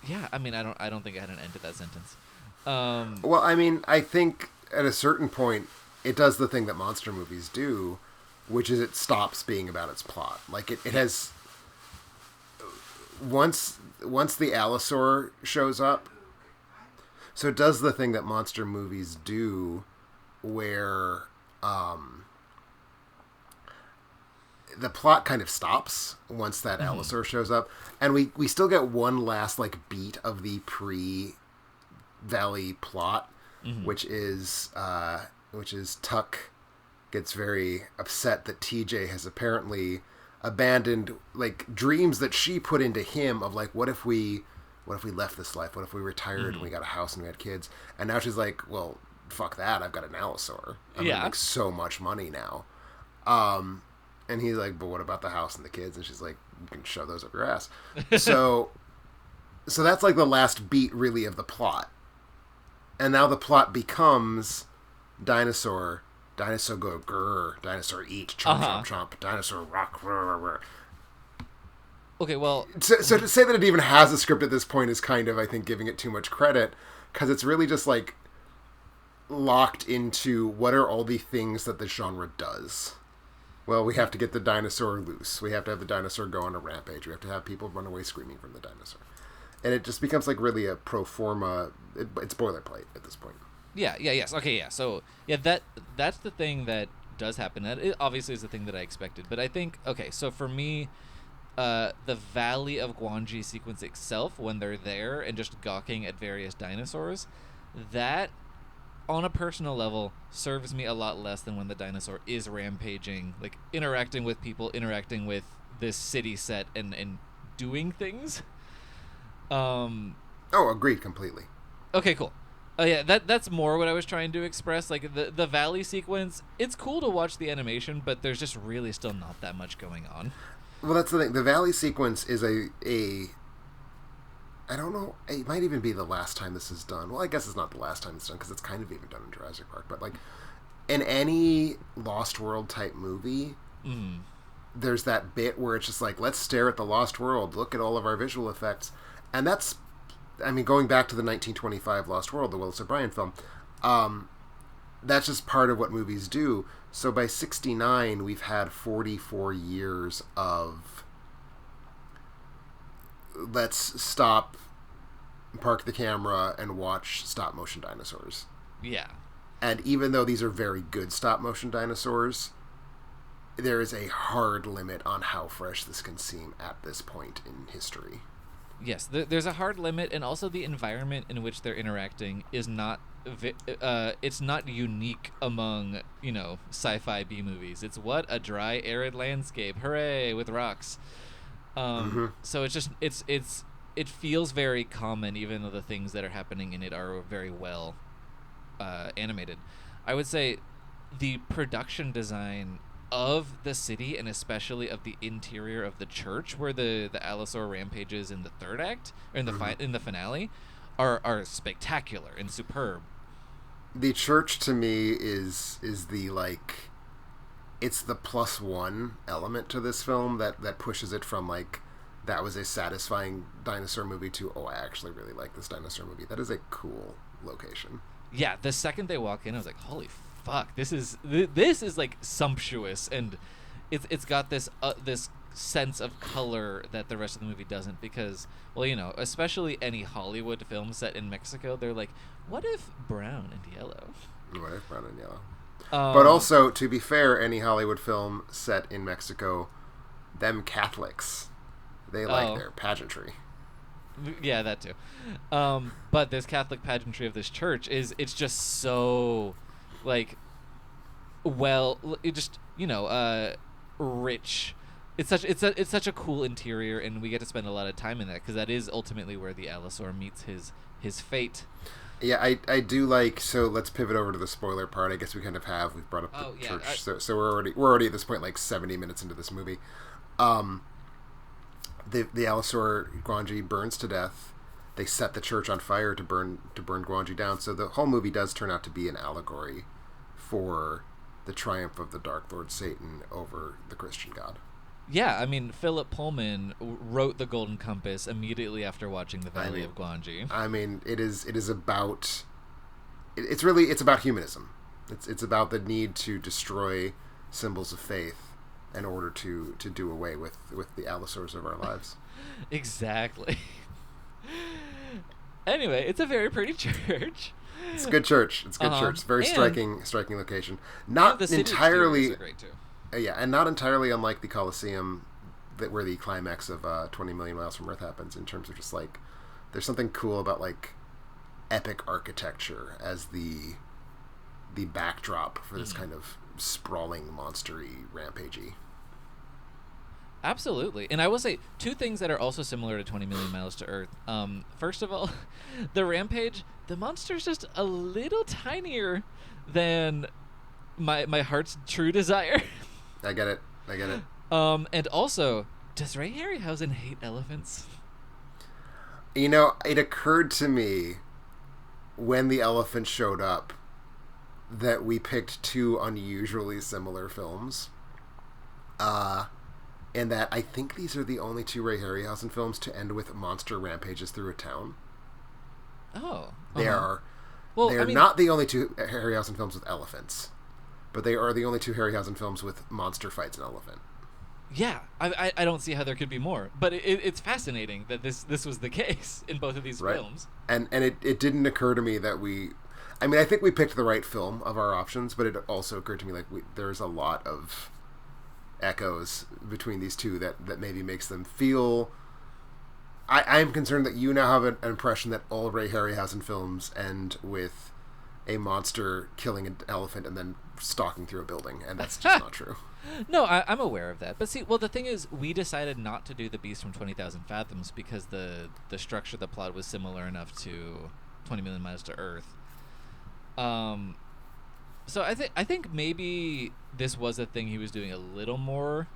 yeah, I mean, I don't think I had an end to that sentence. Well, I mean, I think at a certain point, it does the thing that monster movies do, which is it stops being about its plot. Like, it has... Once the Allosaur shows up, so it does the thing that monster movies do, where the plot kind of stops once that Allosaur shows up, and we still get one last like beat of the pre-Valley plot, which is Tuck gets very upset that TJ has apparently abandoned like dreams that she put into him of like, what if we left this life? What if we retired and we got a house and we had kids? And now she's like, well, fuck that. I've got an Allosaur. I'm gonna make so much money now. And he's like, but what about the house and the kids? And she's like, you can shove those up your ass. So that's like the last beat really of the plot. And now the plot becomes dinosaur go grrr, dinosaur eat, chomp, chomp, chomp, dinosaur rock, rrr, rrr. Okay, well... So to say that it even has a script at this point is kind of, I think, giving it too much credit, because it's really just, like, locked into what are all the things that the genre does. Well, we have to get the dinosaur loose. We have to have the dinosaur go on a rampage. We have to have people run away screaming from the dinosaur. And it just becomes, like, really a pro forma... It's boilerplate at this point. Yes. Okay, yeah. So, yeah, that's the thing that does happen. That it obviously is the thing that I expected. But I think, okay, so for me... the Valley of Gwangji sequence itself, when they're there and just gawking at various dinosaurs, that, on a personal level, serves me a lot less than when the dinosaur is rampaging, like, interacting with people, interacting with this city set, and doing things. Oh, agreed completely. Okay, cool. Yeah, that's more what I was trying to express. Like, the Valley sequence, it's cool to watch the animation, but there's just really still not that much going on. Well, that's the thing. The Valley sequence is a I don't know, it might even be the last time this is done. Well, I guess it's not the last time it's done, because it's kind of even done in Jurassic Park. But, like, in any Lost World type movie, there's that bit where it's just like, let's stare at the Lost World, look at all of our visual effects. And that's, I mean, going back to the 1925 Lost World, the Willis O'Brien film, that's just part of what movies do. So by 1969, we've had 44 years of let's stop, park the camera, and watch stop-motion dinosaurs. Yeah. And even though these are very good stop-motion dinosaurs, there is a hard limit on how fresh this can seem at this point in history. Yes, there's a hard limit, and also the environment in which they're interacting is not... it's not unique among, sci-fi B movies. It's what a dry, arid landscape. Hooray, with rocks. So it's just it feels very common, even though the things that are happening in it are very well animated. I would say the production design of the city, and especially of the interior of the church, where the Allosaur rampages in the third act, or in the finale, are spectacular and superb. The church to me is the like, it's the +1 element to this film that pushes it from like, that was a satisfying dinosaur movie to, oh, I actually really like this dinosaur movie. That is a cool location. Yeah, the second they walk in, I was like, holy fuck, this is like sumptuous, and it's got this this sense of color that the rest of the movie doesn't, because, well, especially any Hollywood film set in Mexico, they're like, what if brown and yellow? What if brown and yellow? But also, to be fair, any Hollywood film set in Mexico, them Catholics, they like their pageantry. Yeah, that too. But this Catholic pageantry of this church it's just so, like, well, it just, rich it's such a cool interior, and we get to spend a lot of time in that because that is ultimately where the Allosaur meets his fate. Yeah, I do like. So let's pivot over to the spoiler part. I guess we kind of have. We've brought up the church, so we're already at this point like 70 minutes into this movie. The Allosaur Guangxi burns to death. They set the church on fire to burn Guangxi down. So the whole movie does turn out to be an allegory for the triumph of the Dark Lord Satan over the Christian God. Yeah, I mean, Philip Pullman wrote The Golden Compass immediately after watching The Valley of Guangji. I mean, it's about humanism. It's about the need to destroy symbols of faith in order to do away with the allosaurs of our lives. Exactly. Anyway, it's a very pretty church. It's a good church. It's a good church. Very striking location. Not the entirely. Are great too. Yeah, and not entirely unlike the Colosseum, where the climax of 20 Million Miles from Earth happens. In terms of just like, there's something cool about like epic architecture as the backdrop for this kind of sprawling, monstery, rampagey. Absolutely. And I will say two things that are also similar to 20 Million Miles to Earth. First of all, the rampage, the monster's just a little tinier than my heart's true desire. I get it. And also, does Ray Harryhausen hate elephants? You know, it occurred to me when the elephant showed up that we picked two unusually similar films. And that I think these are the only two Ray Harryhausen films to end with monster rampages through a town. Oh. They are. Well, they are not the only two Harryhausen films with elephants, but they are the only two Harryhausen films with monster fights an elephant. Yeah, I don't see how there could be more. But it's fascinating that this was the case in both of these films. And it didn't occur to me that I mean, I think we picked the right film of our options, but it also occurred to me like there's a lot of echoes between these two that maybe makes them feel. I am concerned that you now have an impression that all Ray Harryhausen films end with a monster killing an elephant and then stalking through a building, and that's just not true. No, I'm aware of that. But see, well, the thing is, we decided not to do The Beast from 20,000 Fathoms because the structure of the plot was similar enough to 20 Million Miles to Earth. So I think maybe this was a thing he was doing a little more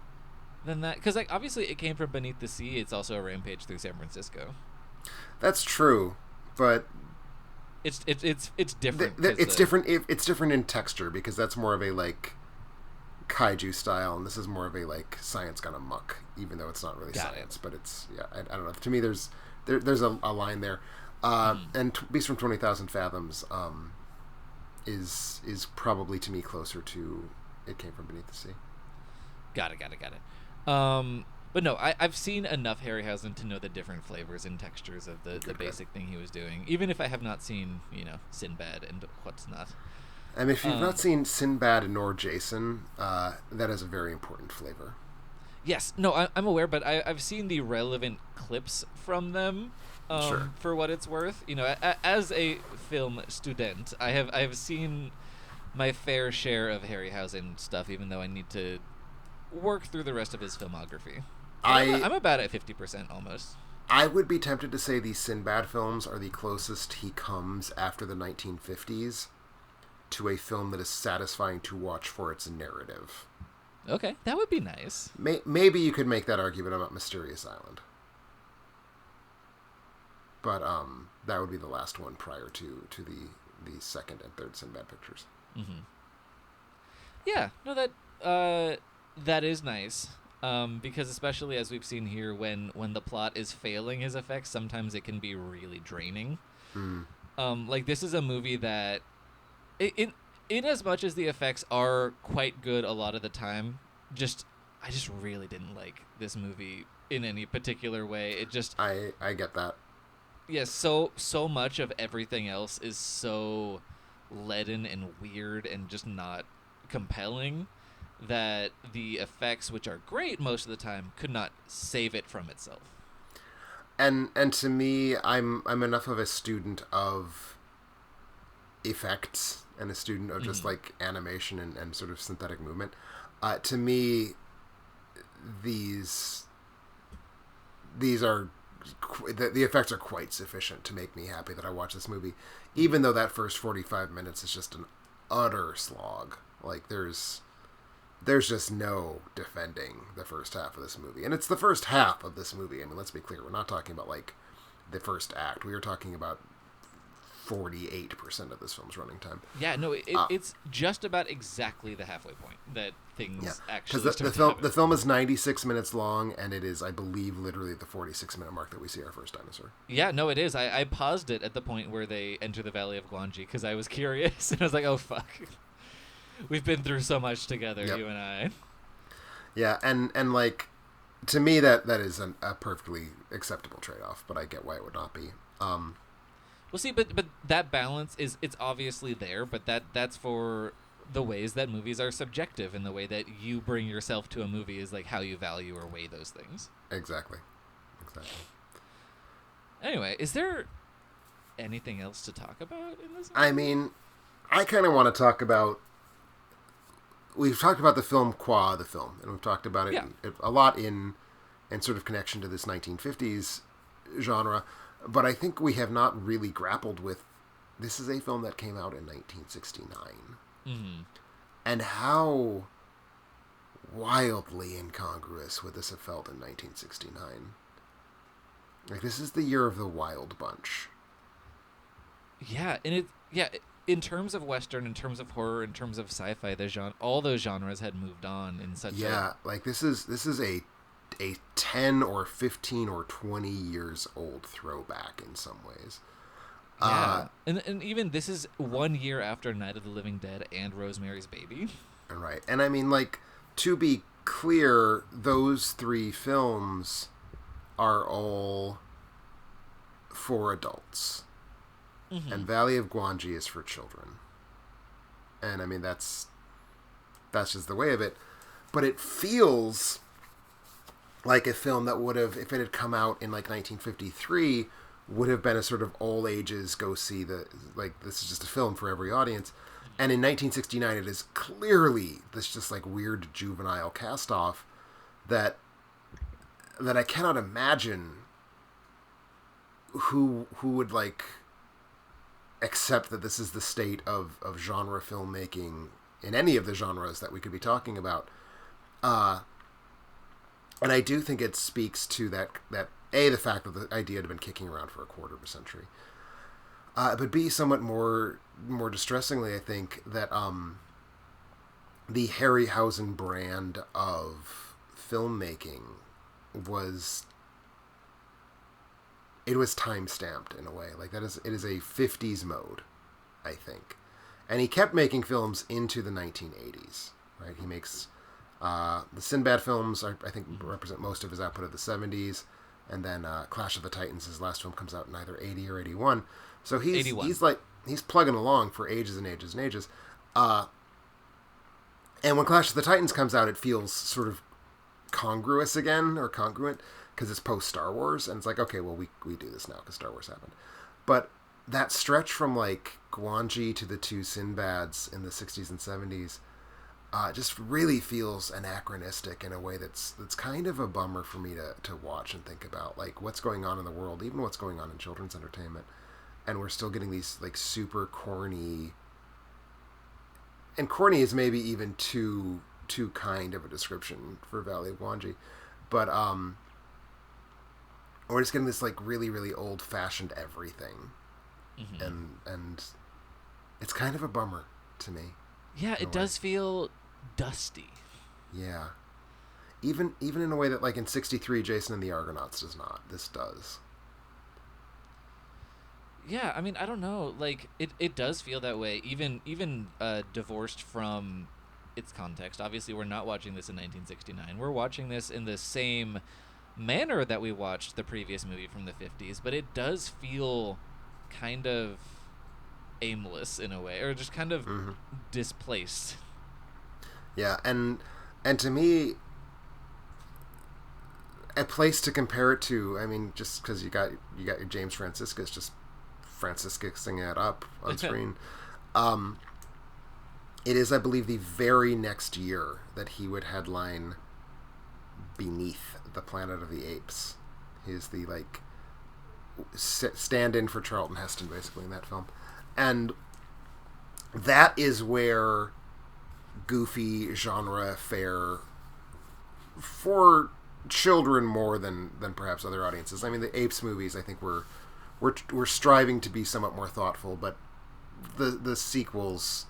than that, because like obviously it came from Beneath the Sea. It's also a rampage through San Francisco. That's true, but it's different. It's different. It's different in texture because that's more of a like kaiju style, and this is more of a like science gone amok. Even though it's not really science, but it's I don't know. To me, there's a line there, and Beast from 20,000 Fathoms. Is probably to me closer to It Came from Beneath the Sea. Got it. But no, I've seen enough Harryhausen to know the different flavors and textures of the basic thing he was doing, even if I have not seen, Sinbad and what's not. And if you've not seen Sinbad nor Jason, that is a very important flavor. Yes. No, I'm aware, but I've seen the relevant clips from them. Sure. For what it's worth, as a film student, I have seen my fair share of Harryhausen stuff, even though I need to work through the rest of his filmography. I'm about at 50% almost. I would be tempted to say these Sinbad films are the closest he comes after the 1950s to a film that is satisfying to watch for its narrative. Okay, that would be nice. Maybe you could make that argument about Mysterious Island. But that would be the last one prior to the second and third Sinbad pictures. Mm-hmm. Yeah, no, that is nice. Because especially as we've seen here, when the plot is failing his effects, sometimes it can be really draining. Like this is a movie that, in as much as the effects are quite good a lot of the time, I just really didn't like this movie in any particular way. It just I get that. Yes, so much of everything else is so leaden and weird and just not compelling that the effects, which are great most of the time, could not save it from itself. And to me, I'm enough of a student of effects and a student of just like animation and sort of synthetic movement. To me, these are the effects are quite sufficient to make me happy that I watched this movie, even though that first 45 minutes is just an utter slog. Like there's just no defending the first half of this movie, and it's the first half of this movie. I mean, let's be clear, we're not talking about like the first act. We are talking about 48% of this film's running time. Yeah, no, it's just about exactly the halfway point that things actually because start to happen. the film is 96 minutes long, and it is, I believe, literally at the 46-minute mark that we see our first dinosaur. Yeah, no, it is. I paused it at the point where they enter the Valley of Guangxi because I was curious, and I was like, oh, fuck. We've been through so much together, you and I. Yeah, and like, to me, that is a perfectly acceptable trade-off, but I get why it would not be. Well, see, but that balance it's obviously there, but that's for the ways that movies are subjective, and the way that you bring yourself to a movie is like how you value or weigh those things. Exactly. Anyway, is there anything else to talk about in this movie? I mean, I kind of want to talk about... We've talked about the film qua the film, and we've talked about it a lot in sort of connection to this 1950s genre, but I think we have not really grappled with... This is a film that came out in 1969. Mm-hmm. And how wildly incongruous would this have felt in 1969? Like, this is the year of the Wild Bunch. Yeah, and in terms of Western, in terms of horror, in terms of sci-fi, all those genres had moved on in such like this is a 10 or 15 or 20 years old throwback in some ways. Yeah, and even this is 1 year after Night of the Living Dead and Rosemary's Baby. Right, and I mean, like, to be clear, those three films are all for adults. Mm-hmm. And Valley of Gwangi is for children. And I mean, that's just the way of it. But it feels like a film that would have, if it had come out in like 1953, would have been a sort of all ages go see this is just a film for every audience. And in 1969, it is clearly this just like weird juvenile cast off that I cannot imagine who would like accept that this is the state of genre filmmaking in any of the genres that we could be talking about. And I do think it speaks to that the fact that the idea had been kicking around for a quarter of a century. But B, somewhat more distressingly, I think that the Harryhausen brand of filmmaking was time-stamped in a way. Like, it is a 50s mode, I think. And he kept making films into the 1980s, right? He makes the Sinbad films, I think, represent most of his output of the 70s. And then Clash of the Titans, his last film, comes out in either 80 or 81. So he's plugging along for ages and ages and ages. And when Clash of the Titans comes out, it feels sort of congruous again, or congruent, because it's post-Star Wars. And it's like, okay, well, we do this now because Star Wars happened. But that stretch from, like, Guangxi to the two Sinbads in the 60s and 70s just really feels anachronistic in a way that's kind of a bummer for me to watch and think about, like, what's going on in the world, even what's going on in children's entertainment, and we're still getting these like super corny, and corny is maybe even too kind of a description for Valley of Gwangi, but we're just getting this like really really old fashioned everything, and it's kind of a bummer to me. Yeah, it does feel dusty. Yeah. Even in a way that, like, in 63, Jason and the Argonauts does not. This does. Yeah, I mean, I don't know. Like, it does feel that way, even divorced from its context. Obviously, we're not watching this in 1969. We're watching this in the same manner that we watched the previous movie from the 50s, but it does feel kind of aimless in a way, or just kind of displaced. Yeah, and to me, a place to compare it to, I mean, just because you got your James Franciscus just Franciscusing it up on screen, it is, I believe, the very next year that he would headline Beneath the Planet of the Apes. He's the, like, stand-in for Charlton Heston, basically, in that film. And that is where goofy genre fare for children more than perhaps other audiences. I mean, the Apes movies, I think, we're striving to be somewhat more thoughtful, but the sequels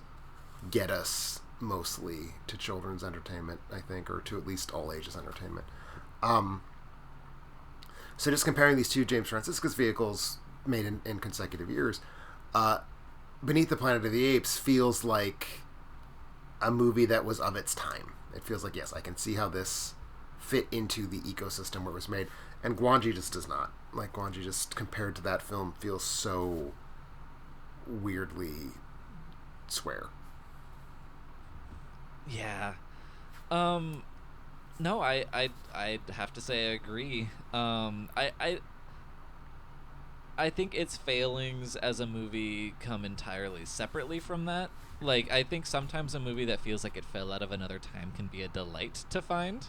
get us mostly to children's entertainment, I think, or to at least all ages entertainment. So just comparing these two James Franciscus vehicles made in consecutive years, Beneath the Planet of the Apes feels like a movie that was of its time. It feels like, yes, I can see how this fit into the ecosystem where it was made. And Guangxi just does not. Like, Guangxi just, compared to that film, feels so weirdly square. Yeah. No, I'd have to say I agree. I think its failings as a movie come entirely separately from that. Like, I think sometimes a movie that feels like it fell out of another time can be a delight to find.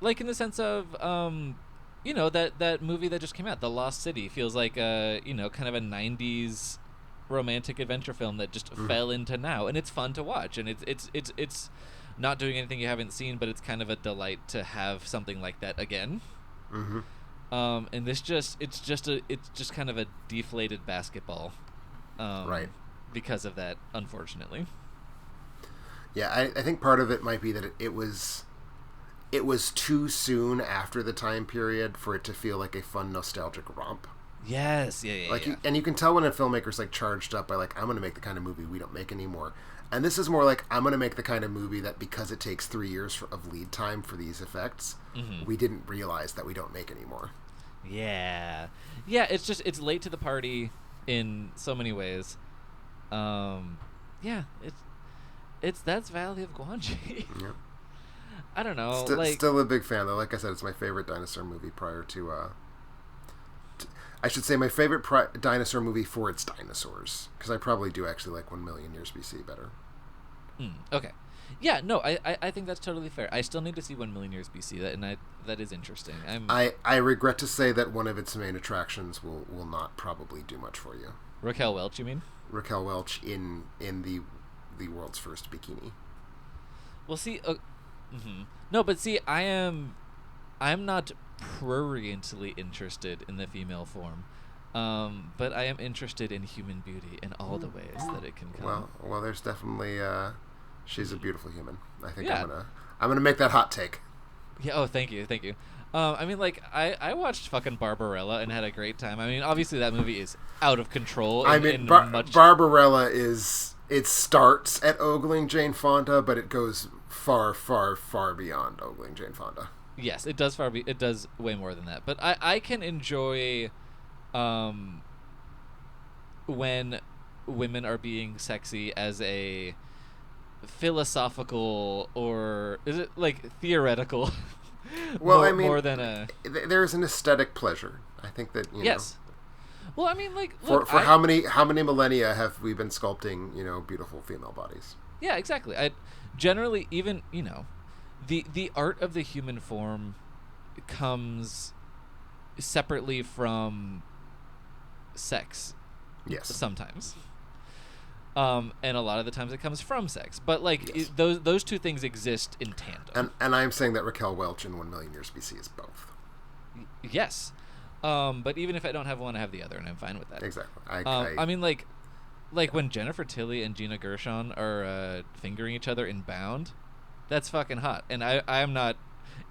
Like, in the sense of, that movie that just came out, The Lost City, feels like kind of a 90s romantic adventure film that just fell into now, and it's fun to watch, and it's not doing anything you haven't seen, but it's kind of a delight to have something like that again. And it's just kind of a deflated basketball, right? Because of that, unfortunately. Yeah, I think part of it might be that it was too soon after the time period for it to feel like a fun nostalgic romp. Yes, yeah. Like, and you can tell when a filmmaker's like charged up by like, I'm going to make the kind of movie we don't make anymore. And this is more like, I'm going to make the kind of movie that, because it takes 3 years of lead time for these effects, we didn't realize that we don't make anymore. Yeah, it's late to the party in so many ways. That's Valley of Guangxi. Yep. I don't know. Still a big fan, though. Like I said, it's my favorite dinosaur movie prior to I should say my favorite dinosaur movie for its dinosaurs, because I probably do actually like 1 Million Years BC better. Okay. Yeah, no, I think that's totally fair. I still need to see 1 Million Years BC, that is interesting. I regret to say that one of its main attractions will not probably do much for you. Raquel Welch, you mean? Raquel Welch in the world's first bikini. Well, see, no, but see, I'm not pruriently interested in the female form, but I am interested in human beauty in all the ways that it can come. Well, there's definitely she's a beautiful human. I think I'm gonna make that hot take. Yeah. Oh, thank you. I mean, like, I watched fucking Barbarella and had a great time. I mean, obviously that movie is out of control. Barbarella it starts at ogling Jane Fonda, but it goes far, far, far beyond ogling Jane Fonda. Yes, it does it does way more than that. But I can enjoy when women are being sexy as a philosophical, or is it like theoretical? Well, I mean, more than a there's an aesthetic pleasure. I think that yes. Well, I mean, like, look, for how many millennia have we been sculpting beautiful female bodies? Yeah, exactly. I generally, even the art of the human form comes separately from sex. Yes. Sometimes. And a lot of the times it comes from sex. But, like, yes. Those two things exist in tandem. And I'm saying that Raquel Welch in 1 Million Years BC is both. Yes. But even if I don't have one, I have the other, and I'm fine with that. Exactly. I mean, like when Jennifer Tilly and Gina Gershon are fingering each other in Bound, that's fucking hot. And I'm not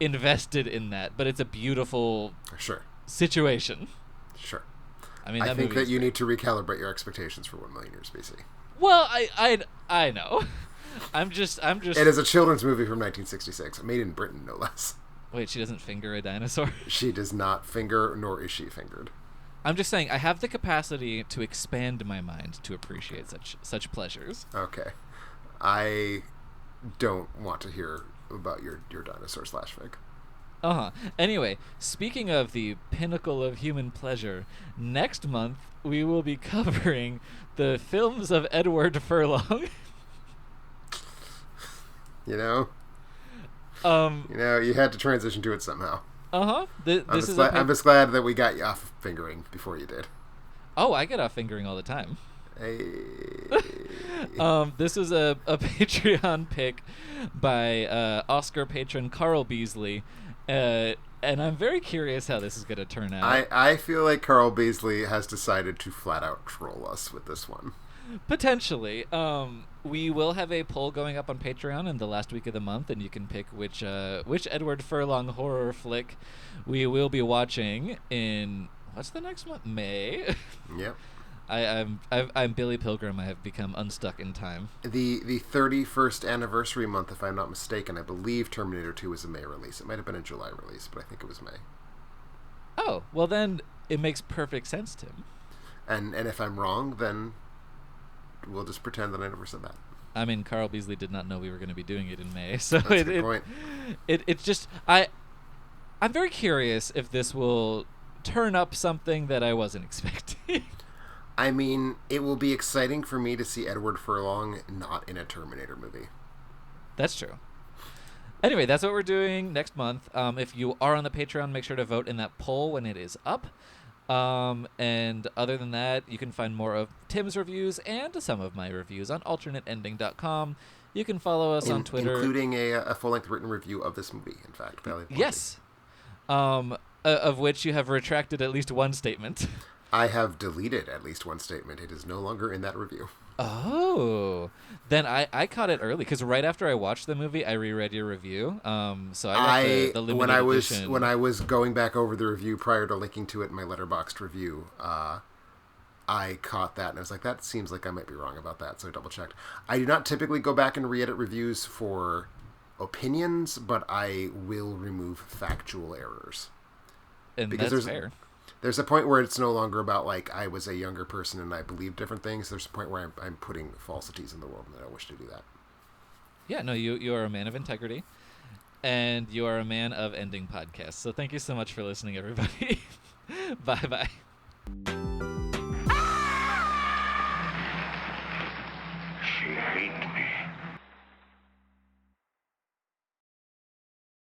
invested in that, but it's a beautiful situation. Sure. I mean, I think that you need to recalibrate your expectations for 1 Million Years BC. Well, I know. I'm just. It is a children's movie from 1966, made in Britain, no less. Wait, she doesn't finger a dinosaur? She does not finger, nor is she fingered. I'm just saying, I have the capacity to expand my mind to appreciate such pleasures. Okay. I don't want to hear about your dinosaur /fig. Anyway, speaking of the pinnacle of human pleasure, next month we will be covering the films of Edward Furlong. You know, you had to transition to it somehow. Uh-huh. I'm just glad that we got you off fingering before you did. Oh, I get off fingering all the time. Hey. This is a Patreon pick by Oscar patron Carl Beasley. And I'm very curious how this is going to turn out. I feel like Carl Beasley has decided to flat out troll us with this one. Potentially. We will have a poll going up on Patreon in the last week of the month, and you can pick which Edward Furlong horror flick we will be watching in, what's the next one? May? Yep. I'm Billy Pilgrim. I have become unstuck in time. The 31st anniversary month, if I'm not mistaken, I believe Terminator 2 was a May release. It might have been a July release, but I think it was May. Oh, well then it makes perfect sense, Tim. And if I'm wrong, then we'll just pretend that I never said that. I mean, Carl Beasley did not know we were going to be doing it in May, so That's a good point. It's just I'm very curious if this will turn up something that I wasn't expecting. I mean, it will be exciting for me to see Edward Furlong not in a Terminator movie. That's true. Anyway, that's what we're doing next month. If you are on the Patreon, make sure to vote in that poll when it is up. And other than that, you can find more of Tim's reviews and some of my reviews on alternateending.com. You can follow us on Twitter. Including a full-length written review of this movie, in fact. Yes. Of which you have retracted at least one statement. I have deleted at least one statement. It is no longer in that review. Oh. Then I caught it early, because right after I watched the movie, I reread your review. So I got the limited edition. When I was going back over the review prior to linking to it in my Letterboxd review, I caught that, and I was like, that seems like I might be wrong about that, so I double-checked. I do not typically go back and re-edit reviews for opinions, but I will remove factual errors. And because that's fair. There's a point where it's no longer about, like, I was a younger person and I believe different things. There's a point where I'm putting falsities in the world, and I don't wish to do that. Yeah, no, you are a man of integrity, and you are a man of ending podcasts. So thank you so much for listening, everybody. Bye-bye. She hates me.